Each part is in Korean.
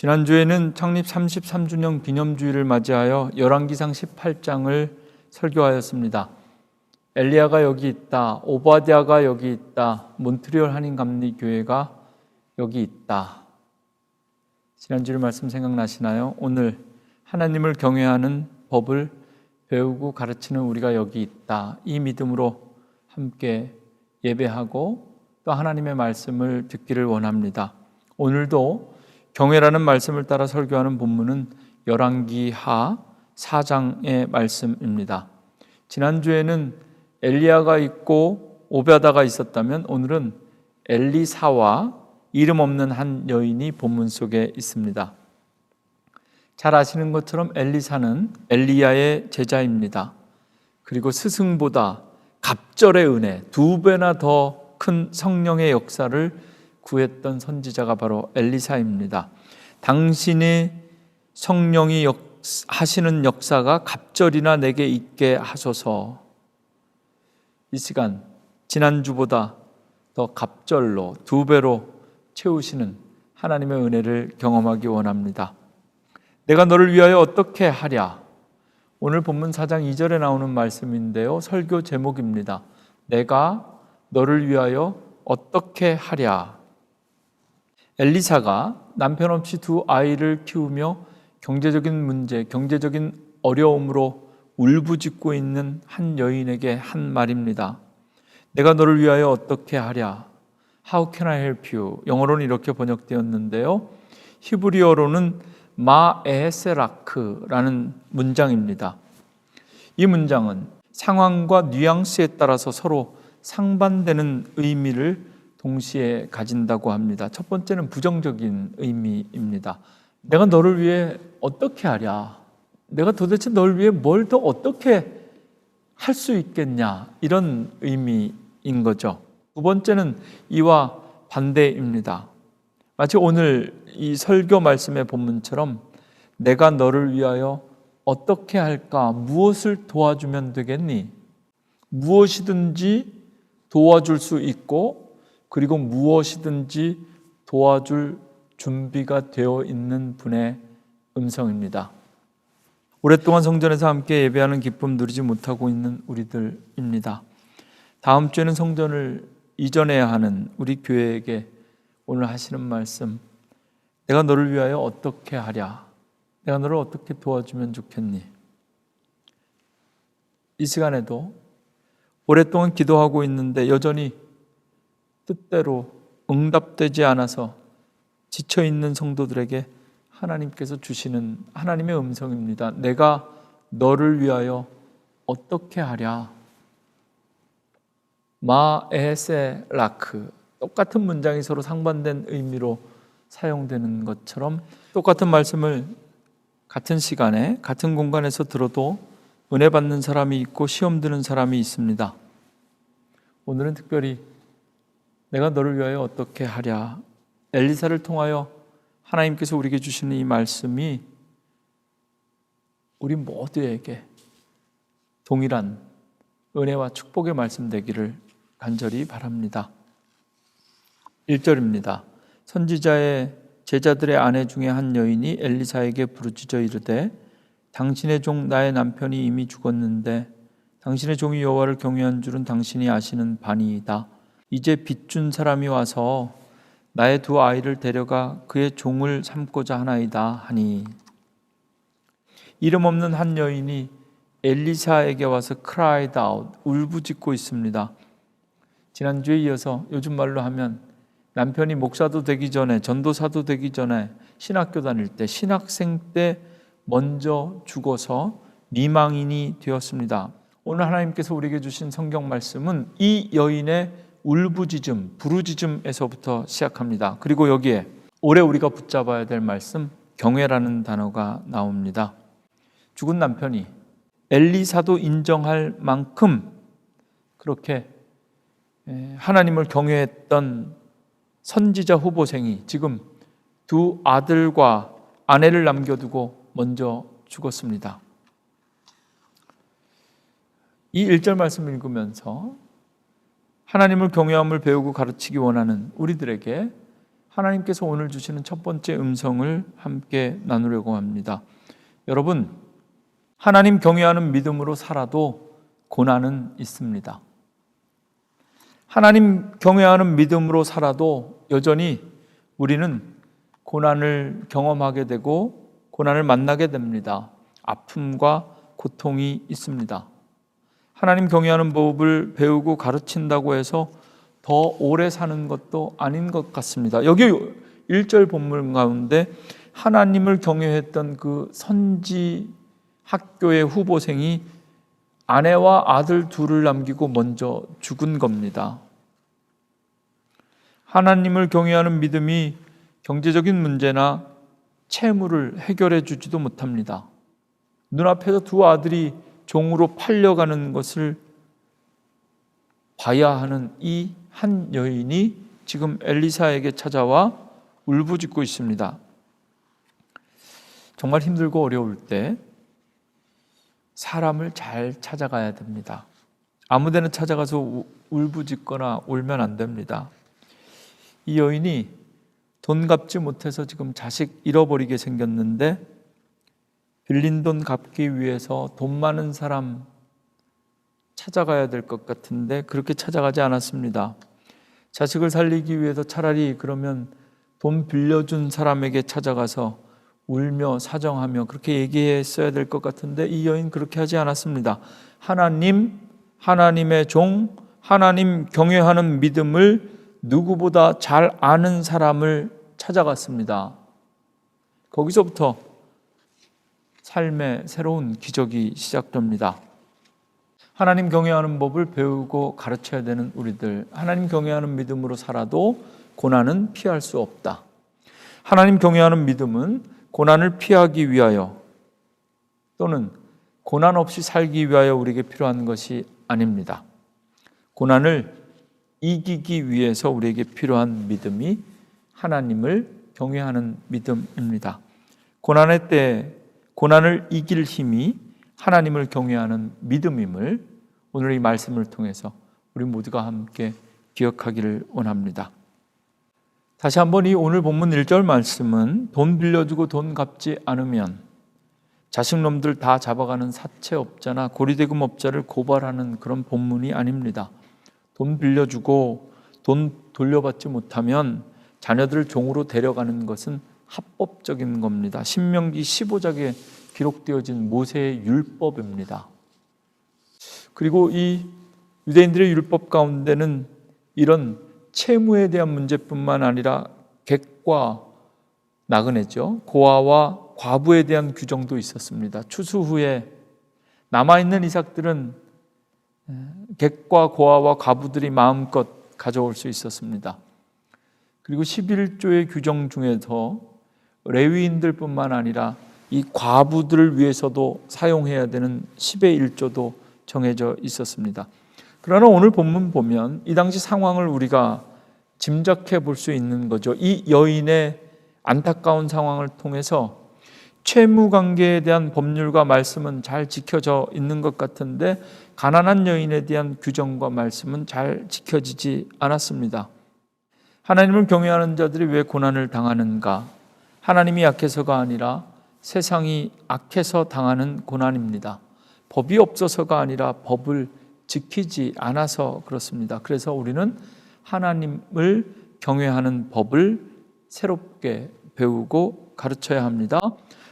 지난주에는 창립 33주년 기념주일을 맞이하여 열왕기상 18장을 설교하였습니다. 엘리야가 여기 있다, 오바댜가 여기 있다, 몬트리올 한인감리교회가 여기 있다. 지난주일 말씀 생각나시나요? 오늘 하나님을 경외하는 법을 배우고 가르치는 우리가 여기 있다. 이 믿음으로 함께 예배하고 또 하나님의 말씀을 듣기를 원합니다. 오늘도 경외라는 말씀을 따라 설교하는 본문은 열왕기하 4장의 말씀입니다. 지난주에는 엘리야가 있고 오베다가 있었다면 오늘은 엘리사와 이름 없는 한 여인이 본문 속에 있습니다. 잘 아시는 것처럼 엘리사는 엘리야의 제자입니다. 그리고 스승보다 갑절의 은혜, 2배나 더 큰 성령의 역사를 구했던 선지자가 바로 엘리사입니다. 당신의 성령이 하시는 역사가 갑절이나 내게 있게 하소서. 이 시간 지난주보다 더 갑절로 2배로 채우시는 하나님의 은혜를 경험하기 원합니다. 내가 너를 위하여 어떻게 하랴. 오늘 본문 4장 2절에 나오는 말씀인데요, 설교 제목입니다. 내가 너를 위하여 어떻게 하랴. 엘리사가 남편 없이 2 아이를 키우며 경제적인 문제, 경제적인 어려움으로 울부짖고 있는 한 여인에게 한 말입니다. 내가 너를 위하여 어떻게 하랴. How can I help you? 영어로는 이렇게 번역되었는데요, 히브리어로는 마에세라크라는 문장입니다. 이 문장은 상황과 뉘앙스에 따라서 서로 상반되는 의미를 동시에 가진다고 합니다. 첫 번째는 부정적인 의미입니다. 내가 너를 위해 어떻게 하랴? 내가 도대체 너를 위해 뭘 더 어떻게 할 수 있겠냐? 이런 의미인 거죠. 두 번째는 이와 반대입니다. 마치 오늘 이 설교 말씀의 본문처럼 내가 너를 위하여 어떻게 할까? 무엇을 도와주면 되겠니? 무엇이든지 도와줄 수 있고 그리고 무엇이든지 도와줄 준비가 되어 있는 분의 음성입니다. 오랫동안 성전에서 함께 예배하는 기쁨 누리지 못하고 있는 우리들입니다. 다음 주에는 성전을 이전해야 하는 우리 교회에게 오늘 하시는 말씀, 내가 너를 위하여 어떻게 하랴? 내가 너를 어떻게 도와주면 좋겠니? 이 시간에도 오랫동안 기도하고 있는데 여전히 뜻대로 응답되지 않아서 지쳐있는 성도들에게 하나님께서 주시는 하나님의 음성입니다. 내가 너를 위하여 어떻게 하랴? 마에세라크, 똑같은 문장이 서로 상반된 의미로 사용되는 것처럼 똑같은 말씀을 같은 시간에 같은 공간에서 들어도 은혜 받는 사람이 있고 시험 드는 사람이 있습니다. 오늘은 특별히 내가 너를 위하여 어떻게 하랴. 엘리사를 통하여 하나님께서 우리에게 주시는 이 말씀이 우리 모두에게 동일한 은혜와 축복의 말씀 되기를 간절히 바랍니다. 1절입니다. 선지자의 제자들의 아내 중에 한 여인이 엘리사에게 부르짖어 이르되 당신의 종 나의 남편이 이미 죽었는데 당신의 종이 여호와를 경외한 줄은 당신이 아시는 바니이다. 이제 빚준 사람이 와서 나의 2 아이를 데려가 그의 종을 삼고자 하나이다 하니. 이름 없는 한 여인이 엘리사에게 와서 cried out, 울부짖고 있습니다. 지난주에 이어서 요즘 말로 하면 남편이 목사도 되기 전에, 전도사도 되기 전에 신학교 다닐 때, 신학생 때 먼저 죽어서 미망인이 되었습니다. 오늘 하나님께서 우리에게 주신 성경 말씀은 이 여인의 울부짖음, 부르짖음에서부터 시작합니다. 그리고 여기에 올해 우리가 붙잡아야 될 말씀, 경외라는 단어가 나옵니다. 죽은 남편이 엘리사도 인정할 만큼 그렇게 하나님을 경외했던 선지자 후보생이 지금 2 아들과 아내를 남겨두고 먼저 죽었습니다. 이 1절 말씀을 읽으면서 하나님을 경외함을 배우고 가르치기 원하는 우리들에게 하나님께서 오늘 주시는 첫 번째 음성을 함께 나누려고 합니다. 여러분, 하나님 경외하는 믿음으로 살아도 고난은 있습니다. 하나님 경외하는 믿음으로 살아도 여전히 우리는 고난을 경험하게 되고 고난을 만나게 됩니다. 아픔과 고통이 있습니다. 하나님 경외하는 법을 배우고 가르친다고 해서 더 오래 사는 것도 아닌 것 같습니다. 여기 1절 본문 가운데 하나님을 경외했던 그 선지 학교의 후보생이 아내와 아들 둘을 남기고 먼저 죽은 겁니다. 하나님을 경외하는 믿음이 경제적인 문제나 채무를 해결해 주지도 못합니다. 눈앞에서 두 아들이 종으로 팔려가는 것을 봐야 하는 이 한 여인이 지금 엘리사에게 찾아와 울부짖고 있습니다. 정말 힘들고 어려울 때 사람을 잘 찾아가야 됩니다. 아무 데나 찾아가서 울부짖거나 울면 안 됩니다. 이 여인이 돈 갚지 못해서 지금 자식 잃어버리게 생겼는데 빌린 돈 갚기 위해서 돈 많은 사람 찾아가야 될 것 같은데 그렇게 찾아가지 않았습니다. 자식을 살리기 위해서 차라리 그러면 돈 빌려준 사람에게 찾아가서 울며 사정하며 그렇게 얘기했어야 될 것 같은데 이 여인 그렇게 하지 않았습니다. 하나님의 종, 하나님 경외하는 믿음을 누구보다 잘 아는 사람을 찾아갔습니다. 거기서부터 삶의 새로운 기적이 시작됩니다. 하나님 경외하는 법을 배우고 가르쳐야 되는 우리들, 하나님 경외하는 믿음으로 살아도 고난은 피할 수 없다. 하나님 경외하는 믿음은 고난을 피하기 위하여 또는 고난 없이 살기 위하여 우리에게 필요한 것이 아닙니다. 고난을 이기기 위해서 우리에게 필요한 믿음이 하나님을 경외하는 믿음입니다. 고난의 때 고난을 이길 힘이 하나님을 경외하는 믿음임을 오늘 이 말씀을 통해서 우리 모두가 함께 기억하기를 원합니다. 다시 한번 이 오늘 본문 1절 말씀은 돈 빌려주고 돈 갚지 않으면 자식놈들 다 잡아가는 사채업자나 고리대금업자를 고발하는 그런 본문이 아닙니다. 돈 빌려주고 돈 돌려받지 못하면 자녀들을 종으로 데려가는 것은 합법적인 겁니다. 신명기 15장에 기록되어진 모세의 율법입니다. 그리고 이 유대인들의 율법 가운데는 이런 채무에 대한 문제뿐만 아니라 객과 나그네죠. 고아와 과부에 대한 규정도 있었습니다. 추수 후에 남아있는 이삭들은 객과 고아와 과부들이 마음껏 가져올 수 있었습니다. 그리고 11조의 규정 중에서 레위인들뿐만 아니라 이 과부들을 위해서도 사용해야 되는 10의 1조도 정해져 있었습니다. 그러나 오늘 본문 보면 이 당시 상황을 우리가 짐작해 볼 수 있는 거죠. 이 여인의 안타까운 상황을 통해서 채무 관계에 대한 법률과 말씀은 잘 지켜져 있는 것 같은데 가난한 여인에 대한 규정과 말씀은 잘 지켜지지 않았습니다. 하나님을 경외하는 자들이 왜 고난을 당하는가? 하나님이 약해서가 아니라 세상이 악해서 당하는 고난입니다. 법이 없어서가 아니라 법을 지키지 않아서 그렇습니다. 그래서 우리는 하나님을 경외하는 법을 새롭게 배우고 가르쳐야 합니다.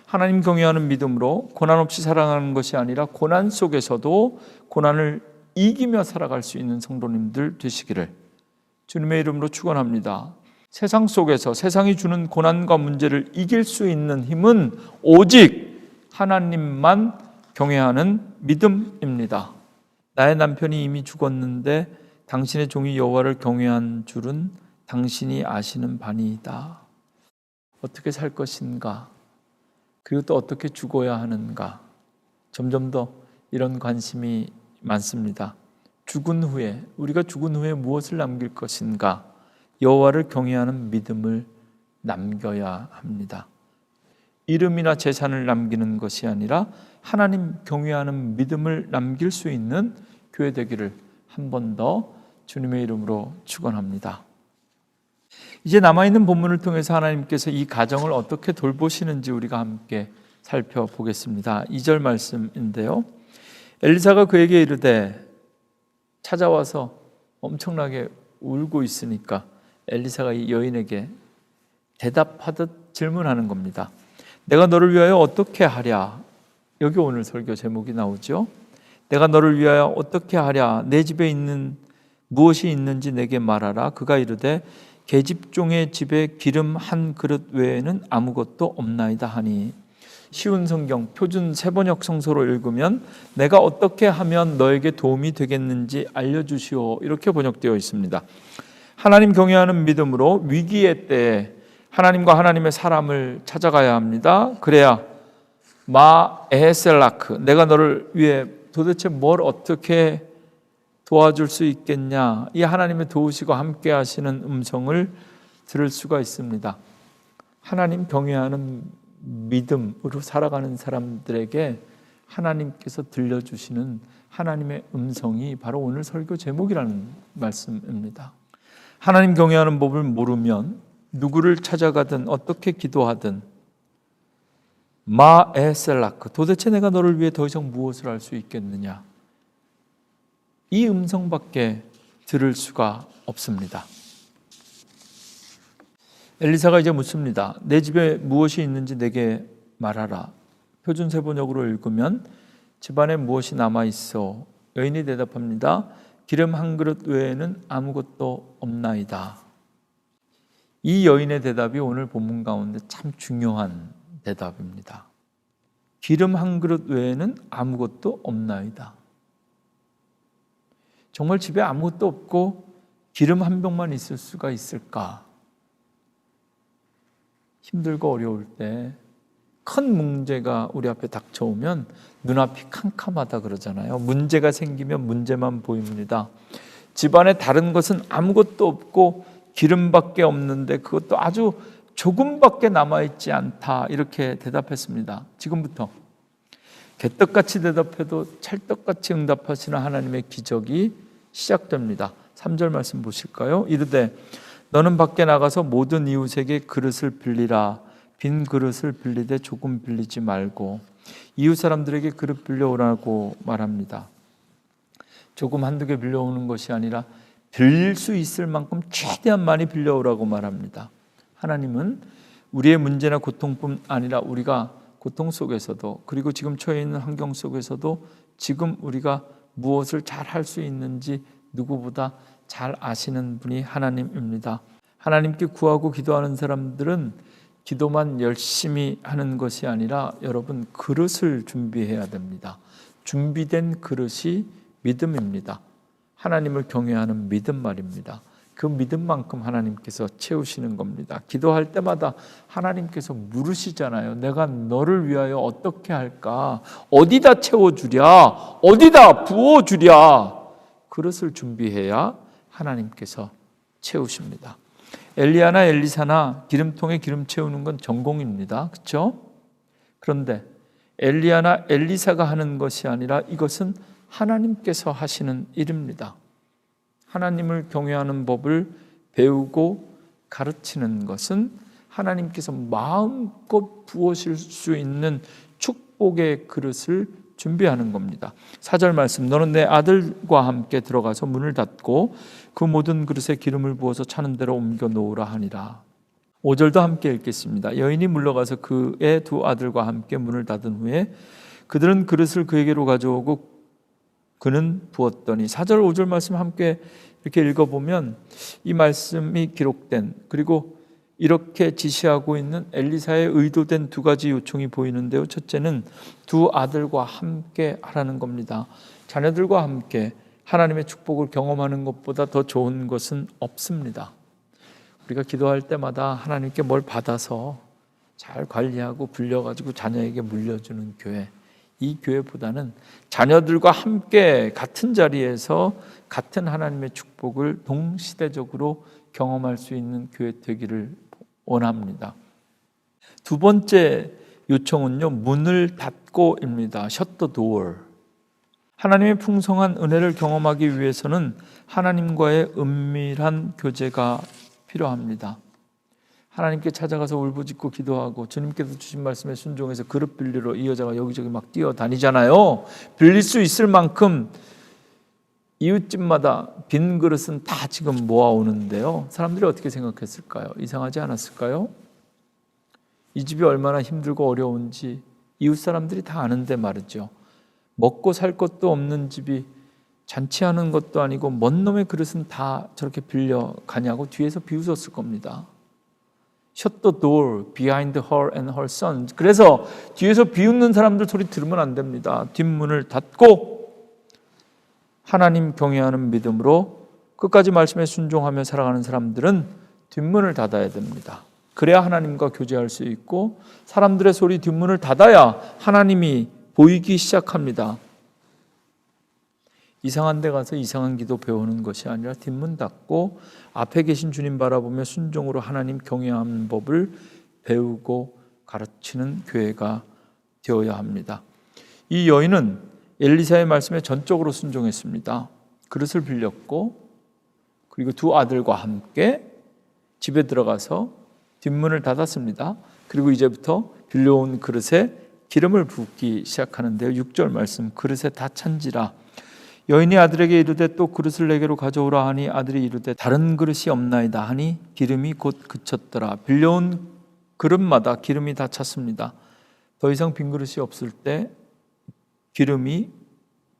하나님 경외하는 믿음으로 고난 없이 살아가는 것이 아니라 고난 속에서도 고난을 이기며 살아갈 수 있는 성도님들 되시기를 주님의 이름으로 축원합니다. 세상 속에서 세상이 주는 고난과 문제를 이길 수 있는 힘은 오직 하나님만 경외하는 믿음입니다. 나의 남편이 이미 죽었는데 당신의 종이 여호와를 경외한 줄은 당신이 아시는 바니이다. 어떻게 살 것인가? 그리고 또 어떻게 죽어야 하는가? 점점 더 이런 관심이 많습니다. 죽은 후에, 우리가 죽은 후에 무엇을 남길 것인가? 여호와를 경외하는 믿음을 남겨야 합니다. 이름이나 재산을 남기는 것이 아니라 하나님 경외하는 믿음을 남길 수 있는 교회 되기를 한 번 더 주님의 이름으로 축원합니다. 이제 남아있는 본문을 통해서 하나님께서 이 가정을 어떻게 돌보시는지 우리가 함께 살펴보겠습니다. 2절 말씀인데요. 엘리사가 그에게 이르되, 찾아와서 엄청나게 울고 있으니까 엘리사가 이 여인에게 대답하듯 질문하는 겁니다. 내가 너를 위하여 어떻게 하랴? 여기 오늘 설교 제목이 나오죠. 내가 너를 위하여 어떻게 하랴? 내 집에 있는 무엇이 있는지 내게 말하라. 그가 이르되, 계집종의 집에 기름 한 그릇 외에는 아무것도 없나이다 하니. 쉬운 성경 표준 세번역 성서로 읽으면 내가 어떻게 하면 너에게 도움이 되겠는지 알려주시오, 이렇게 번역되어 있습니다. 하나님 경외하는 믿음으로 위기의 때에 하나님과 하나님의 사람을 찾아가야 합니다. 그래야 마에셀라크, 내가 너를 위해 도대체 뭘 어떻게 도와줄 수 있겠냐, 이 하나님의 도우시고 함께 하시는 음성을 들을 수가 있습니다. 하나님 경외하는 믿음으로 살아가는 사람들에게 하나님께서 들려주시는 하나님의 음성이 바로 오늘 설교 제목이라는 말씀입니다. 하나님 경외하는 법을 모르면 누구를 찾아가든 어떻게 기도하든 마에셀라크, 도대체 내가 너를 위해 더 이상 무엇을 할 수 있겠느냐, 이 음성밖에 들을 수가 없습니다. 엘리사가 이제 묻습니다. 내 집에 무엇이 있는지 내게 말하라. 표준 세번역으로 읽으면 집안에 무엇이 남아있어? 여인이 대답합니다. 기름 한 그릇 외에는 아무것도 없나이다. 이 여인의 대답이 오늘 본문 가운데 참 중요한 대답입니다. 기름 한 그릇 외에는 아무것도 없나이다. 정말 집에 아무것도 없고 기름 한 병만 있을 수가 있을까? 힘들고 어려울 때 큰 문제가 우리 앞에 닥쳐오면 눈앞이 캄캄하다 그러잖아요. 문제가 생기면 문제만 보입니다. 집안에 다른 것은 아무것도 없고 기름밖에 없는데 그것도 아주 조금밖에 남아있지 않다, 이렇게 대답했습니다. 지금부터 개떡같이 대답해도 찰떡같이 응답하시는 하나님의 기적이 시작됩니다. 3절 말씀 보실까요? 이르되 너는 밖에 나가서 모든 이웃에게 그릇을 빌리라. 빈 그릇을 빌리되 조금 빌리지 말고. 이웃 사람들에게 그릇 빌려오라고 말합니다. 조금 한두 개 빌려오는 것이 아니라 빌릴 수 있을 만큼 최대한 많이 빌려오라고 말합니다. 하나님은 우리의 문제나 고통뿐 아니라 우리가 고통 속에서도, 그리고 지금 처해 있는 환경 속에서도 지금 우리가 무엇을 잘 할 수 있는지 누구보다 잘 아시는 분이 하나님입니다. 하나님께 구하고 기도하는 사람들은 기도만 열심히 하는 것이 아니라 여러분, 그릇을 준비해야 됩니다. 준비된 그릇이 믿음입니다. 하나님을 경외하는 믿음 말입니다. 그 믿음만큼 하나님께서 채우시는 겁니다. 기도할 때마다 하나님께서 물으시잖아요. 내가 너를 위하여 어떻게 할까? 어디다 채워주랴? 어디다 부어주랴? 그릇을 준비해야 하나님께서 채우십니다. 엘리야나 엘리사나 기름통에 기름 채우는 건 전공입니다. 그렇죠? 그런데 엘리야나 엘리사가 하는 것이 아니라 이것은 하나님께서 하시는 일입니다. 하나님을 경외하는 법을 배우고 가르치는 것은 하나님께서 마음껏 부으실 수 있는 축복의 그릇을 준비하는 겁니다. 4절 말씀, 너는 내 아들과 함께 들어가서 문을 닫고 그 모든 그릇에 기름을 부어서 차는 대로 옮겨 놓으라 하니라. 5절도 함께 읽겠습니다. 여인이 물러가서 그의 두 아들과 함께 문을 닫은 후에 그들은 그릇을 그에게로 가져오고 그는 부었더니. 4절 5절 말씀 함께 이렇게 읽어보면 이 말씀이 기록된, 그리고 이렇게 지시하고 있는 엘리사의 의도된 두 가지 요청이 보이는데요. 첫째는 두 아들과 함께 하라는 겁니다. 자녀들과 함께 하나님의 축복을 경험하는 것보다 더 좋은 것은 없습니다. 우리가 기도할 때마다 하나님께 뭘 받아서 잘 관리하고 불려가지고 자녀에게 물려주는 교회, 이 교회보다는 자녀들과 함께 같은 자리에서 같은 하나님의 축복을 동시대적으로 경험할 수 있는 교회 되기를 원합니다. 두 번째 요청은요, 문을 닫고입니다. Shut the door. 하나님의 풍성한 은혜를 경험하기 위해서는 하나님과의 은밀한 교제가 필요합니다. 하나님께 찾아가서 울부짖고 기도하고 주님께서 주신 말씀에 순종해서 그릇 빌리러 이 여자가 여기저기 막 뛰어다니잖아요. 빌릴 수 있을 만큼 이웃집마다 빈 그릇은 다 지금 모아오는데요. 사람들이 어떻게 생각했을까요? 이상하지 않았을까요? 이 집이 얼마나 힘들고 어려운지 이웃 사람들이 다 아는데 말이죠. 먹고 살 것도 없는 집이 잔치하는 것도 아니고 뭔 놈의 그릇은 다 저렇게 빌려가냐고 뒤에서 비웃었을 겁니다. Shut the door behind her and her son. 그래서 뒤에서 비웃는 사람들 소리 들으면 안 됩니다. 뒷문을 닫고 하나님 경외하는 믿음으로 끝까지 말씀에 순종하며 살아가는 사람들은 뒷문을 닫아야 됩니다. 그래야 하나님과 교제할 수 있고 사람들의 소리 뒷문을 닫아야 하나님이 보이기 시작합니다. 이상한 데 가서 이상한 기도 배우는 것이 아니라 뒷문 닫고 앞에 계신 주님 바라보며 순종으로 하나님 경외하는 법을 배우고 가르치는 교회가 되어야 합니다. 이 여인은 엘리사의 말씀에 전적으로 순종했습니다. 그릇을 빌렸고 그리고 두 아들과 함께 집에 들어가서 뒷문을 닫았습니다. 그리고 이제부터 빌려온 그릇에 기름을 붓기 시작하는데요. 6절 말씀, 그릇에 다 찬지라. 여인이 아들에게 이르되 또 그릇을 내게로 가져오라 하니 아들이 이르되 다른 그릇이 없나이다 하니 기름이 곧 그쳤더라. 빌려온 그릇마다 기름이 다 찼습니다. 더 이상 빈 그릇이 없을 때 기름이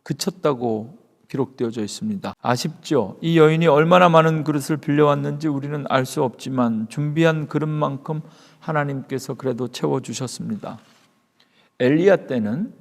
그쳤다고 기록되어져 있습니다. 아쉽죠? 이 여인이 얼마나 많은 그릇을 빌려왔는지 우리는 알 수 없지만 준비한 그릇만큼 하나님께서 그래도 채워주셨습니다. 엘리야 때는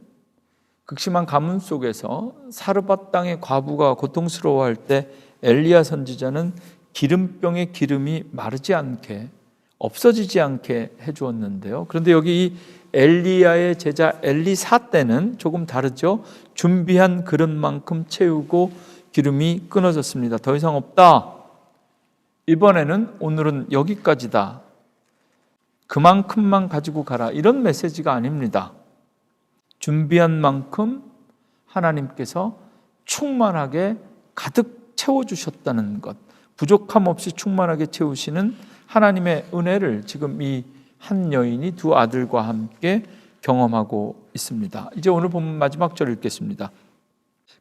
극심한 가뭄 속에서 사르밧 땅의 과부가 고통스러워할 때 엘리야 선지자는 기름병의 기름이 마르지 않게 없어지지 않게 해주었는데요. 그런데 여기 이 엘리야의 제자 엘리사 때는 조금 다르죠. 준비한 그릇만큼 채우고 기름이 끊어졌습니다. 더 이상 없다. 이번에는 오늘은 여기까지다. 그만큼만 가지고 가라. 이런 메시지가 아닙니다. 준비한 만큼 하나님께서 충만하게 가득 채워주셨다는 것, 부족함 없이 충만하게 채우시는 하나님의 은혜를 지금 이 한 여인이 두 아들과 함께 경험하고 있습니다. 이제 오늘 본문 마지막 절 읽겠습니다.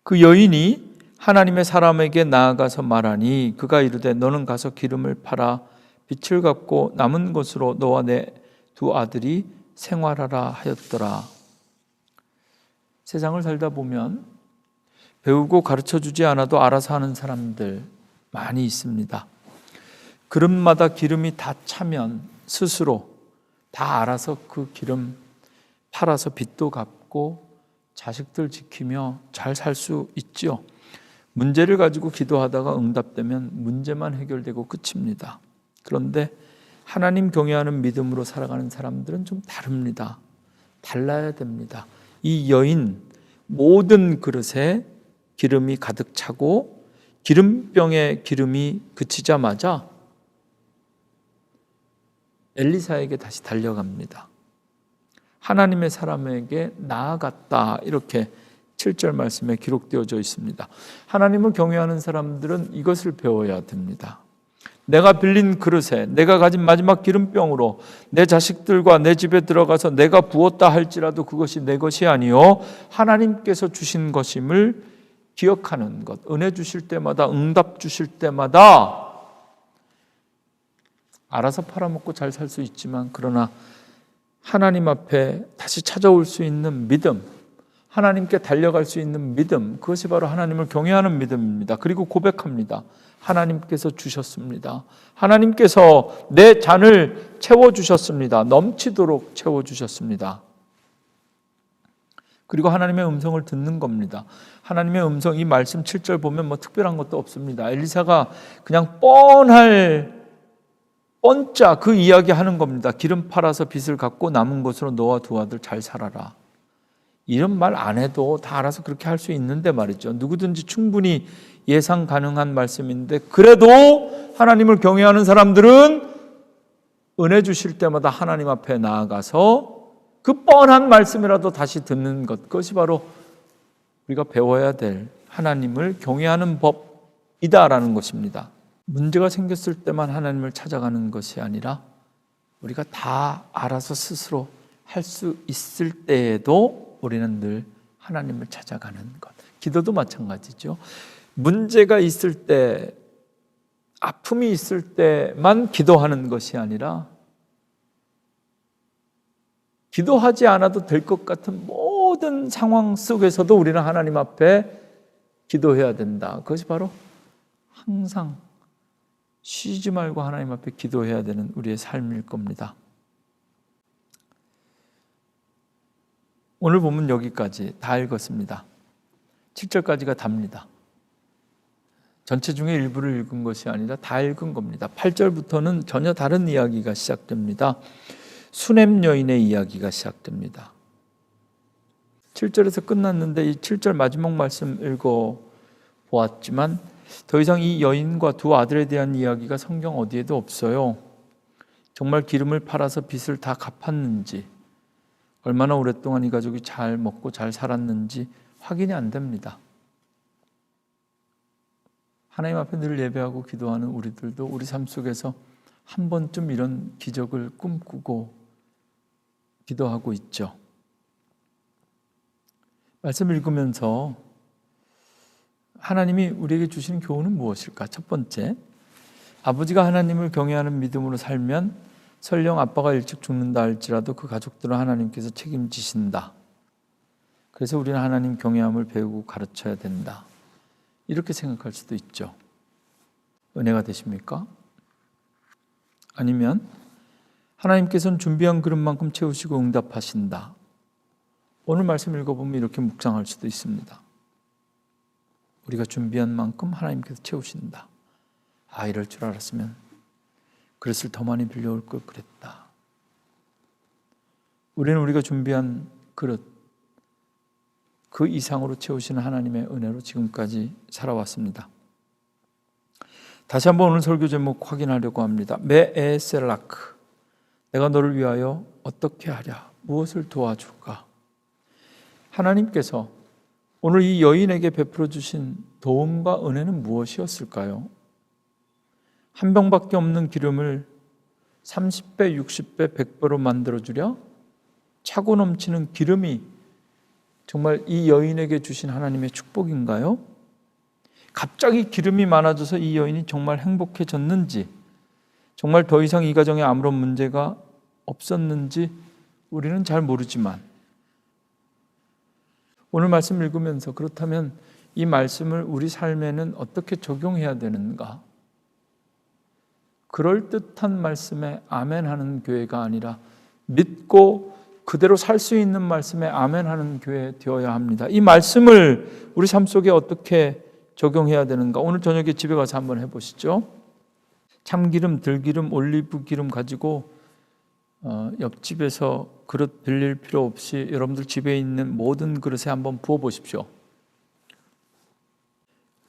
그 여인이 하나님의 사람에게 나아가서 말하니 그가 이르되 너는 가서 기름을 팔아 빛을 갚고 남은 것으로 너와 내 두 아들이 생활하라 하였더라. 세상을 살다 보면 배우고 가르쳐주지 않아도 알아서 하는 사람들 많이 있습니다. 그릇마다 기름이 다 차면 스스로 다 알아서 그 기름 팔아서 빚도 갚고 자식들 지키며 잘 살 수 있죠. 문제를 가지고 기도하다가 응답되면 문제만 해결되고 끝입니다. 그런데 하나님 경외하는 믿음으로 살아가는 사람들은 좀 다릅니다. 달라야 됩니다. 이 여인 모든 그릇에 기름이 가득 차고 기름병에 기름이 그치자마자 엘리사에게 다시 달려갑니다. 하나님의 사람에게 나아갔다. 이렇게 7절 말씀에 기록되어져 있습니다. 하나님을 경외하는 사람들은 이것을 배워야 됩니다. 내가 빌린 그릇에 내가 가진 마지막 기름병으로 내 자식들과 내 집에 들어가서 내가 부었다 할지라도 그것이 내 것이 아니요 하나님께서 주신 것임을 기억하는 것. 은혜 주실 때마다 응답 주실 때마다 알아서 팔아먹고 잘 살 수 있지만 그러나 하나님 앞에 다시 찾아올 수 있는 믿음, 하나님께 달려갈 수 있는 믿음, 그것이 바로 하나님을 경외하는 믿음입니다. 그리고 고백합니다. 하나님께서 주셨습니다. 하나님께서 내 잔을 채워주셨습니다. 넘치도록 채워주셨습니다. 그리고 하나님의 음성을 듣는 겁니다. 하나님의 음성, 이 말씀 7절 보면 뭐 특별한 것도 없습니다. 엘리사가 그냥 뻔짜 그 이야기 하는 겁니다. 기름 팔아서 빚을 갚고 남은 것으로 너와 두 아들 잘 살아라. 이런 말 안 해도 다 알아서 그렇게 할 수 있는데 말이죠. 누구든지 충분히 예상 가능한 말씀인데 그래도 하나님을 경외하는 사람들은 은혜 주실 때마다 하나님 앞에 나아가서 그 뻔한 말씀이라도 다시 듣는 것, 그것이 바로 우리가 배워야 될 하나님을 경외하는 법이다라는 것입니다. 문제가 생겼을 때만 하나님을 찾아가는 것이 아니라 우리가 다 알아서 스스로 할 수 있을 때에도 우리는 늘 하나님을 찾아가는 것. 기도도 마찬가지죠. 문제가 있을 때, 아픔이 있을 때만 기도하는 것이 아니라 기도하지 않아도 될 것 같은 모든 상황 속에서도 우리는 하나님 앞에 기도해야 된다. 그것이 바로 항상 쉬지 말고 하나님 앞에 기도해야 되는 우리의 삶일 겁니다. 오늘 본문 여기까지 다 읽었습니다. 7절까지가 답니다. 전체 중에 일부를 읽은 것이 아니라 다 읽은 겁니다. 8절부터는 전혀 다른 이야기가 시작됩니다. 수넴 여인의 이야기가 시작됩니다. 7절에서 끝났는데 이 7절 마지막 말씀 읽어보았지만 더 이상 이 여인과 두 아들에 대한 이야기가 성경 어디에도 없어요. 정말 기름을 팔아서 빚을 다 갚았는지, 얼마나 오랫동안 이 가족이 잘 먹고 잘 살았는지 확인이 안 됩니다. 하나님 앞에 늘 예배하고 기도하는 우리들도 우리 삶 속에서 한 번쯤 이런 기적을 꿈꾸고 기도하고 있죠. 말씀 읽으면서 하나님이 우리에게 주시는 교훈은 무엇일까? 첫 번째, 아버지가 하나님을 경외하는 믿음으로 살면 설령 아빠가 일찍 죽는다 할지라도 그 가족들은 하나님께서 책임지신다. 그래서 우리는 하나님 경외함을 배우고 가르쳐야 된다. 이렇게 생각할 수도 있죠. 은혜가 되십니까? 아니면 하나님께서는 준비한 그릇만큼 채우시고 응답하신다. 오늘 말씀 읽어보면 이렇게 묵상할 수도 있습니다. 우리가 준비한 만큼 하나님께서 채우신다. 아, 이럴 줄 알았으면 그릇을 더 많이 빌려올 걸 그랬다. 우리는 우리가 준비한 그릇, 그 이상으로 채우시는 하나님의 은혜로 지금까지 살아왔습니다. 다시 한번 오늘 설교 제목 확인하려고 합니다. 메에셀라크, 내가 너를 위하여 어떻게 하랴, 무엇을 도와줄까? 하나님께서 오늘 이 여인에게 베풀어 주신 도움과 은혜는 무엇이었을까요? 한 병밖에 없는 기름을 30배, 60배, 100배로 만들어주랴? 차고 넘치는 기름이 정말 이 여인에게 주신 하나님의 축복인가요? 갑자기 기름이 많아져서 이 여인이 정말 행복해졌는지, 정말 더 이상 이 가정에 아무런 문제가 없었는지 우리는 잘 모르지만 오늘 말씀 읽으면서 그렇다면 이 말씀을 우리 삶에는 어떻게 적용해야 되는가? 그럴듯한 말씀에 아멘하는 교회가 아니라 믿고 그대로 살 수 있는 말씀에 아멘하는 교회 되어야 합니다. 이 말씀을 우리 삶 속에 어떻게 적용해야 되는가? 오늘 저녁에 집에 가서 한번 해보시죠. 참기름, 들기름, 올리브 기름 가지고 옆집에서 그릇 빌릴 필요 없이 여러분들 집에 있는 모든 그릇에 한번 부어보십시오.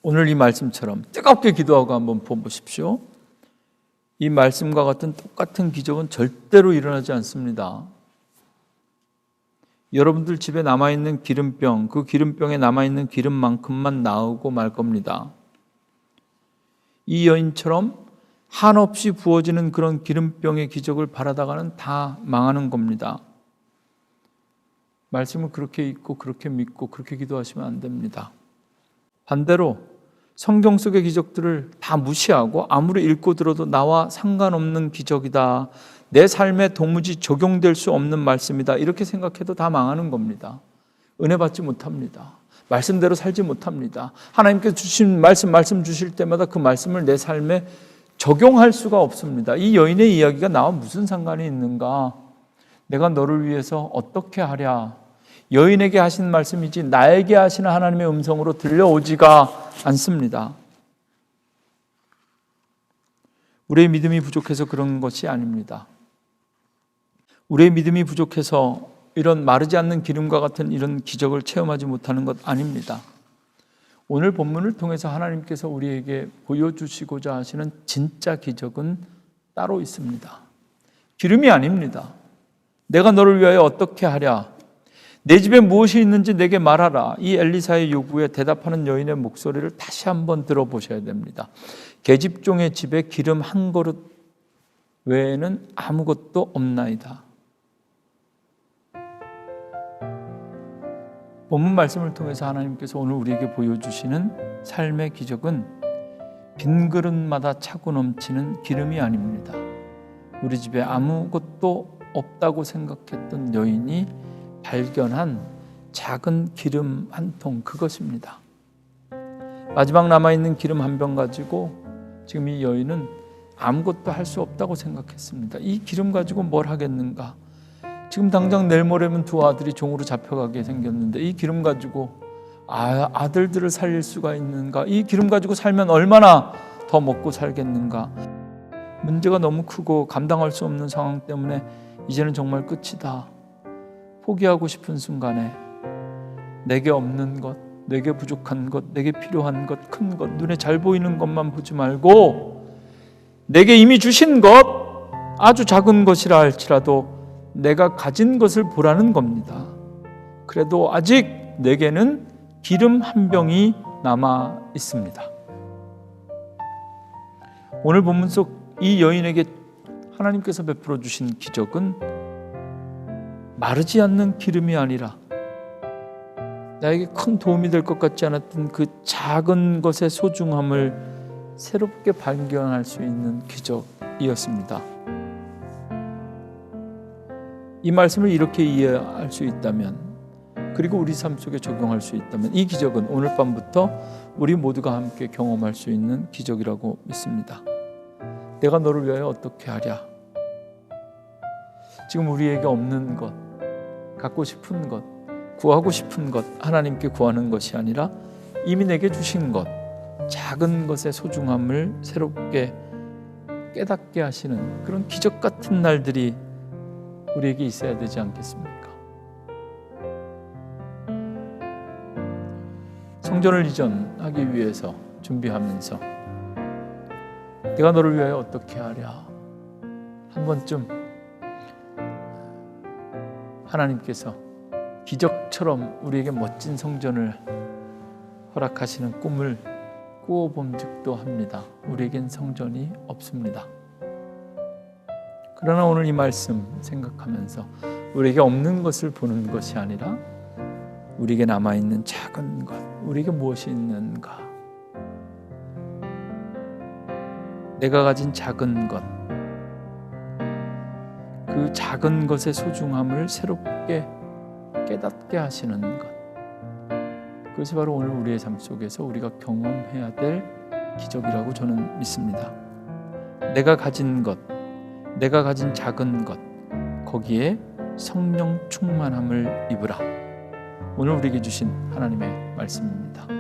오늘 이 말씀처럼 뜨겁게 기도하고 한번 부어보십시오. 이 말씀과 같은 똑같은 기적은 절대로 일어나지 않습니다. 여러분들 집에 남아있는 기름병, 그 기름병에 남아있는 기름만큼만 나오고 말 겁니다. 이 여인처럼 한없이 부어지는 그런 기름병의 기적을 바라다가는 다 망하는 겁니다. 말씀을 그렇게 읽고 그렇게 믿고 그렇게 기도하시면 안 됩니다. 반대로 성경 속의 기적들을 다 무시하고 아무리 읽고 들어도 나와 상관없는 기적이다, 내 삶에 도무지 적용될 수 없는 말씀이다, 이렇게 생각해도 다 망하는 겁니다. 은혜 받지 못합니다. 말씀대로 살지 못합니다. 하나님께서 주신 말씀 주실 때마다 그 말씀을 내 삶에 적용할 수가 없습니다. 이 여인의 이야기가 나와 무슨 상관이 있는가? 내가 너를 위해서 어떻게 하랴? 여인에게 하신 말씀이지 나에게 하시는 하나님의 음성으로 들려오지가 않습니다. 우리의 믿음이 부족해서 그런 것이 아닙니다. 우리의 믿음이 부족해서 이런 마르지 않는 기름과 같은 이런 기적을 체험하지 못하는 것 아닙니다. 오늘 본문을 통해서 하나님께서 우리에게 보여주시고자 하시는 진짜 기적은 따로 있습니다. 기름이 아닙니다. 내가 너를 위하여 어떻게 하랴? 내 집에 무엇이 있는지 내게 말하라. 이 엘리사의 요구에 대답하는 여인의 목소리를 다시 한번 들어보셔야 됩니다. 계집종의 집에 기름 한 그릇만 외에는 아무것도 없나이다. 본문 말씀을 통해서 하나님께서 오늘 우리에게 보여주시는 삶의 기적은 빈 그릇마다 차고 넘치는 기름이 아닙니다. 우리 집에 아무것도 없다고 생각했던 여인이 발견한 작은 기름 한 통, 그것입니다. 마지막 남아있는 기름 한 병 가지고 지금 이 여인은 아무것도 할 수 없다고 생각했습니다. 이 기름 가지고 뭘 하겠는가? 지금 당장 내일 모레면 두 아들이 종으로 잡혀가게 생겼는데 이 기름 가지고 아들들을 살릴 수가 있는가? 이 기름 가지고 살면 얼마나 더 먹고 살겠는가? 문제가 너무 크고 감당할 수 없는 상황 때문에 이제는 정말 끝이다. 포기하고 싶은 순간에 내게 없는 것, 내게 부족한 것, 내게 필요한 것, 큰 것, 눈에 잘 보이는 것만 보지 말고 내게 이미 주신 것, 아주 작은 것이라 할지라도 내가 가진 것을 보라는 겁니다. 그래도 아직 내게는 기름 한 병이 남아 있습니다. 오늘 본문 속 이 여인에게 하나님께서 베풀어 주신 기적은 마르지 않는 기름이 아니라 나에게 큰 도움이 될 것 같지 않았던 그 작은 것의 소중함을 새롭게 발견할 수 있는 기적이었습니다. 이 말씀을 이렇게 이해할 수 있다면, 그리고 우리 삶 속에 적용할 수 있다면, 이 기적은 오늘 밤부터 우리 모두가 함께 경험할 수 있는 기적이라고 믿습니다. 내가 너를 위하여 어떻게 하랴? 지금 우리에게 없는 것, 갖고 싶은 것, 구하고 싶은 것, 하나님께 구하는 것이 아니라 이미 내게 주신 것, 작은 것의 소중함을 새롭게 깨닫게 하시는 그런 기적 같은 날들이 우리에게 있어야 되지 않겠습니까? 성전을 이전하기 위해서 준비하면서 내가 너를 위하여 어떻게 하랴? 한 번쯤 하나님께서 기적처럼 우리에게 멋진 성전을 허락하시는 꿈을 꾸어본 적도 합니다. 우리에겐 성전이 없습니다. 그러나 오늘 이 말씀 생각하면서 우리에게 없는 것을 보는 것이 아니라 우리에게 남아있는 작은 것, 우리에게 무엇이 있는가? 내가 가진 작은 것, 그 작은 것의 소중함을 새롭게 깨닫게 하시는 것, 그것이 바로 오늘 우리의 삶 속에서 우리가 경험해야 될 기적이라고 저는 믿습니다. 내가 가진 것, 내가 가진 작은 것, 거기에 성령 충만함을 입으라. 오늘 우리에게 주신 하나님의 말씀입니다.